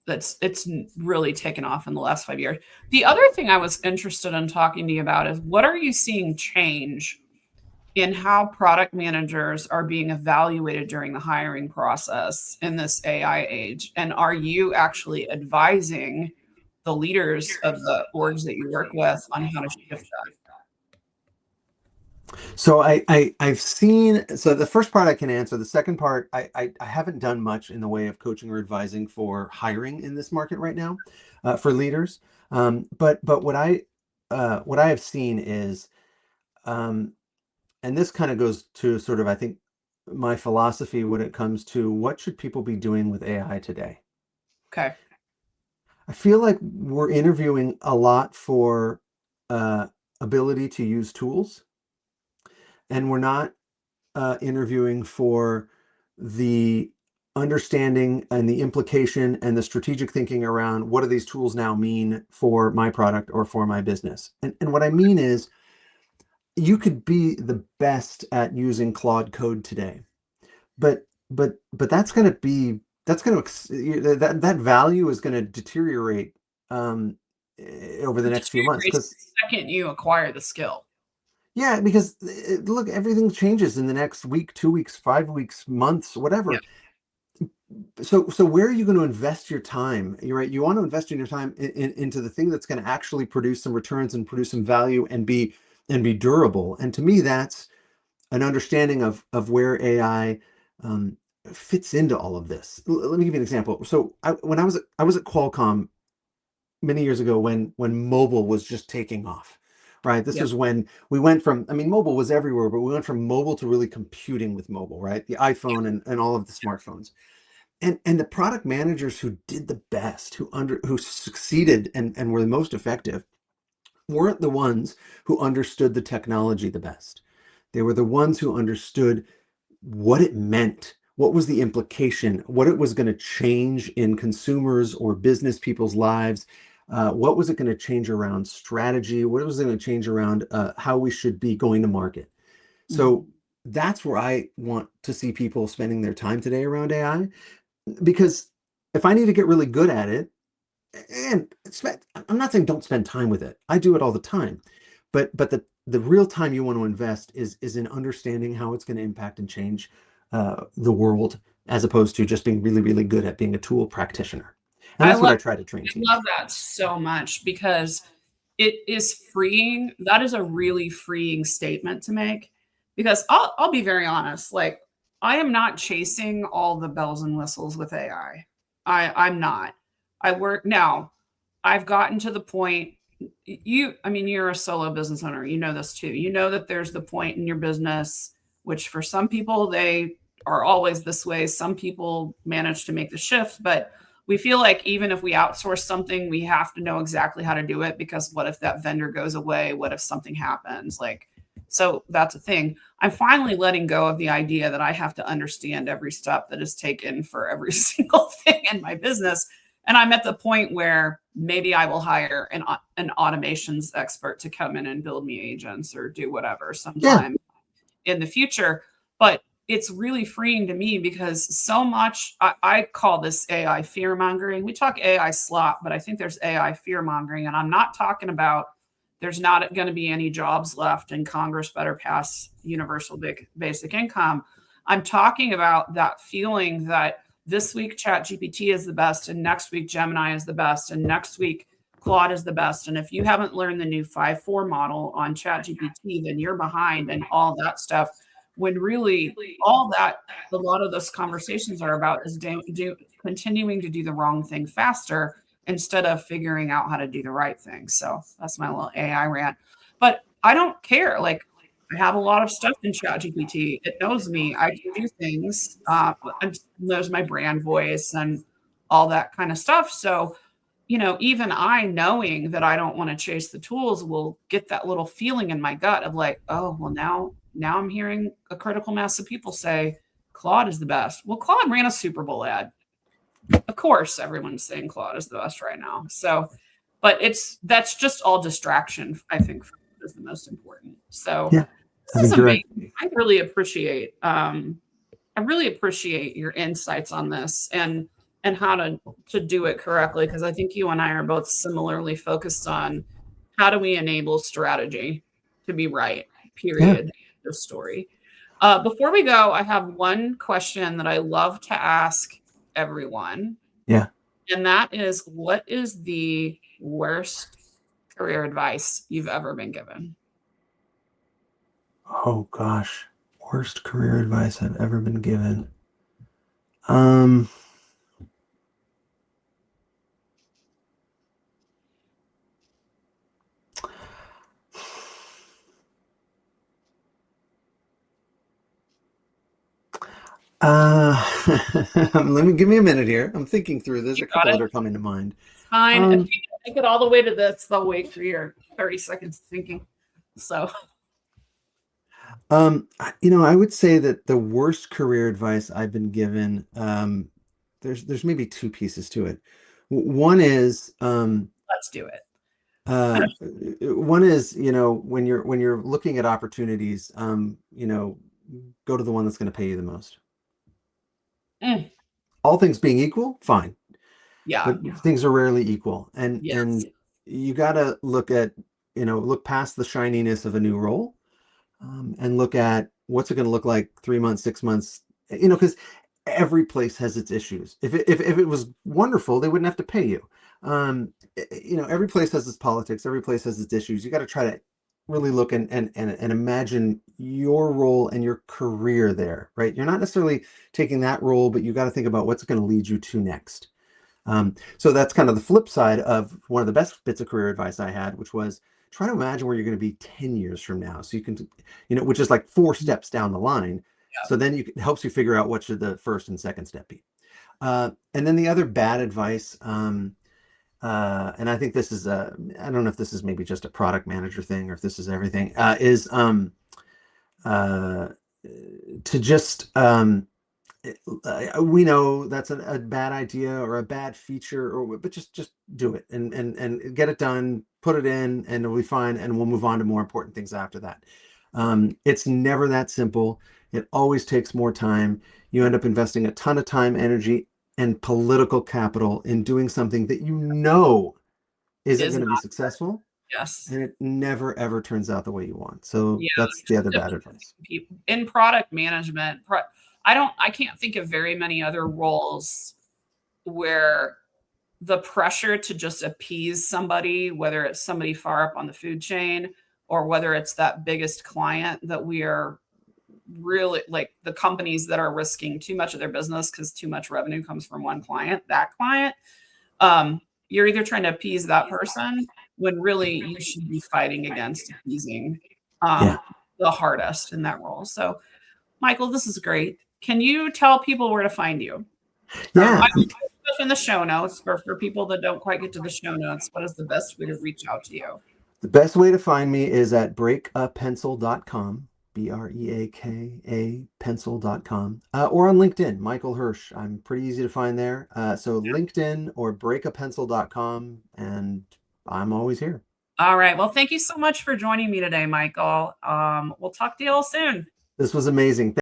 it's really taken off in the last 5 years. The other thing I was interested in talking to you about is what are you seeing change in how product managers are being evaluated during the hiring process in this AI age? And are you actually advising the leaders of the orgs that you work with on how to shift that? So I've seen, so the first part I can answer. The second part, I haven't done much in the way of coaching or advising for hiring in this market right now, for leaders. But what I have seen is, um, and this kind of goes to sort of, I think, my philosophy when it comes to what should people be doing with AI today. Okay. I feel like we're interviewing a lot for uh, ability to use tools, and we're not interviewing for the understanding and the implication and the strategic thinking around what do these tools now mean for my product or for my business. And what I mean is, you could be the best at using Claude Code today, but that's going to that value is going to deteriorate, um, over the It next few months, deteriorates because the second you acquire the skill. yeah, because look, everything changes in the next week, 2 weeks, 5 weeks, months, Yeah. whatever. So where are you going to invest your time? You're right. You want to invest in your time into the thing that's going to actually produce some returns and produce some value and be durable. And to me, that's an understanding of where AI, um, fits into all of this. Let me give you an example. So when I was at Qualcomm many years ago, when mobile was just taking off, right? This Yeah. was when we went from, I mean, mobile was everywhere, but we went from mobile to really computing with mobile, right? The iPhone and all of the smartphones. And the product managers who did the best, who succeeded and were the most effective, weren't the ones who understood the technology the best. They were the ones who understood what it meant, what was the implication, what it was going to change in consumers or business people's lives, what was it going to change around strategy, what was it going to change around how we should be going to market. Mhm. So that's where I want to see people spending their time today around AI, because if I need to get really good at it, and I'm not saying don't spend time with it. I do it all the time, but the real time you want to invest is in understanding how it's going to impact and change the world, as opposed to just being really really good at being a tool practitioner. And I that's what love I try to train I teams. love that so much because it is freeing. That is a really freeing statement to make because I'll be very honest, like, I am not chasing all the bells and whistles with AI. I'm not. I work now, I've gotten to the point I mean, you're a solo business owner, you know this too. You know that there's the point in your business, which for some people, they are always this way. Some people manage to make the shift, but we feel like even if we outsource something, we have to know exactly how to do it because what if that vendor goes away? What if something happens? Like So that's a thing. I'm finally letting go of the idea that I have to understand every step that is taken for every single thing in my business. And I'm at the point where maybe I will hire an automations expert to come in and build me agents or do whatever Yeah. sometime in the future. But it's really freeing to me because so much, I call this AI fear mongering. We talk AI slop, but I think there's AI fear mongering. And I'm not talking about there's not going to be any jobs left and Congress better pass universal basic income. I'm talking about that feeling that this week ChatGPT is the best and next week Gemini is the best and next week Claude is the best. And if you haven't learned the new 5.4 model on ChatGPT, then you're behind and all that stuff. When really all that, a lot of those conversations are about is continuing to do the wrong thing faster instead of figuring out how to do the right thing. So that's my little AI rant. But I don't care. Like I have a lot of stuff in ChatGPT. It knows me. I can do things. It knows my brand voice and all that kind of stuff. So even I knowing that I don't want to chase the tools will get that little feeling in my gut of like, oh, well, now I'm hearing a critical mass of people say Claude is the best. Well, Claude ran a Super Bowl ad. Of course, everyone's saying Claude is the best right now. So, but that's just all distraction, I think, is the most important. So Yeah, this is amazing. I really appreciate your insights on this and how to do it correctly, because I think you and I are both similarly focused on how do we enable strategy to be right, period, Yeah. the story. Before we go, I have one question that I love to ask everyone. Yeah. And that is, what is the worst career advice you've ever been given? Oh gosh. Worst career advice I've ever been given. Um give me a minute here. I'm thinking through. There's You a got couple it? that are coming to mind. Fine. If you make it all the way to this, they'll wait for your 30 seconds thinking. So, I would say that the worst career advice I've been given, there's maybe two pieces to it. One is, let's do it. one is, when you're looking at opportunities, go to the one that's going to pay you the most. Mm, All things being equal, fine. yeah. But things are rarely equal, and Yes. you got to look past the shininess of a new role, and look at what's it going to look like 3 months, 6 months, because every place has its issues. If it was wonderful, they wouldn't have to pay you. Every place has its politics, every place has its issues. You got to try to really look and imagine your role and your career there, right? You're not necessarily taking that role, but you got to think about what's going to lead you to next. So that's kind of the flip side of one of the best bits of career advice I had, which was try to imagine where you're going to be 10 years from now. So you can, which is like 4 steps down the line. Yeah. So then it helps you figure out what should the first and second step be. And then the other bad advice, and I think this is I don't know if this is maybe just a product manager thing or if this is everything, is to just we know that's a bad idea or a bad feature, but just do it and get it done, put it in, and it'll be fine, and we'll move on to more important things after that. It's never that simple. It always takes more time. You end up investing a ton of time, energy, and political capital in doing something that isn't going to be successful. Yes. And it never ever turns out the way you want. So that's the other bad advice. In product management, I can't think of very many other roles where the pressure to just appease somebody, whether it's somebody far up on the food chain or whether it's that biggest client that we are really like the companies that are risking too much of their business because too much revenue comes from one client, that client, you're either trying to appease that person when really you should be fighting against appeasing the hardest in that role. So, Michael, this is great. Can you tell people where to find you? Yeah. I put stuff in the show notes, but for people that don't quite get to the show notes, what is the best way to reach out to you? The best way to find me is at breakapencil.com, BREAKA pencil.com, or on LinkedIn, Michael Hirsch. I'm pretty easy to find there. So LinkedIn or breakapencil.com, and I'm always here. All right. Well, thank you so much for joining me today, Michael. We'll talk to you all soon. This was amazing.